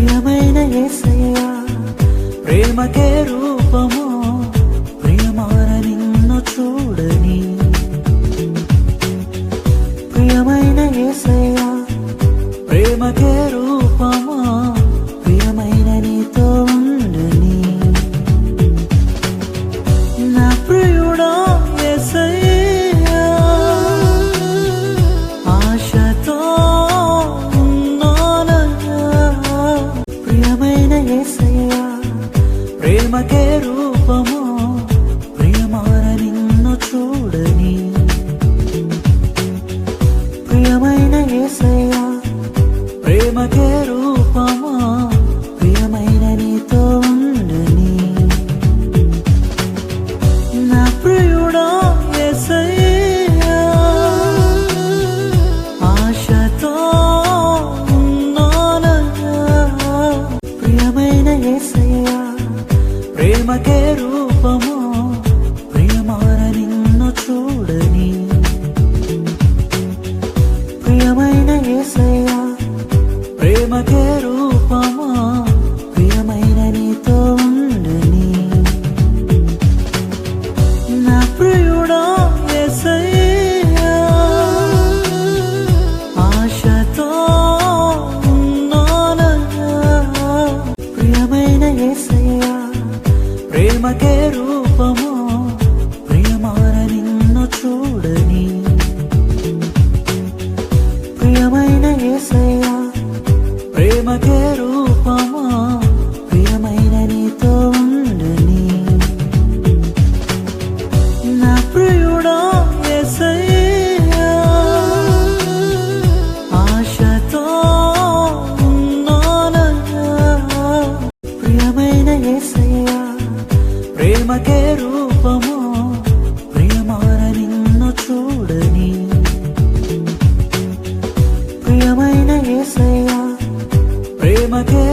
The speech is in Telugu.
ప్రియమైన యేసయ్యా ప్రేమకే రూపము ప్రియమార నిన్ను చూడని ప్రియమైన యేసయ్యా ప్రేమకే రూపము ప్రియమైన నీతో ఉండని నా ప్రియుడా యేసయ్యా ఆశతో ఉన్నానయ్యా ప్రియమైన యేసయ్యా ప్రేమకే రూపము ప్రియమార నిన్ను చూడని ప్రియమైన యేసయ్యా ప్రేమకే రూపము ప్రియమైన నీతో ఉండని నా ప్రియుడా యేసయ్యా ఆశతో ఉన్నానయ్యా ప్రియమైన యేసయ్యా ప్రేమకే రూపము ప్రియమార నిన్ను చూడని ప్రియమైన యేసయ్యా ప్రేమకే రూపము ప్రియమైన నీతో ఉండని నా ప్రియుడా యేసయ్యా ఆశతో ఉన్నానయ్యా ప్రియమైన యేసయ్యా ప్రేమకే రూపము ప్రియమార నిన్ను చూడని ప్రియమైన యేసయ్యా ప్రేమకే రూపము ప్రియమైన నీతో ఉండని నా ప్రియుడా యేసయ్యా ఆశతో ఉన్నానయ్యా ప్రియమైన యేసయ్యా ప్రేమకే రూపము ప్రియమార నిన్ను చూడని ప్రియమైన యేసయ్యా ప్రేమకే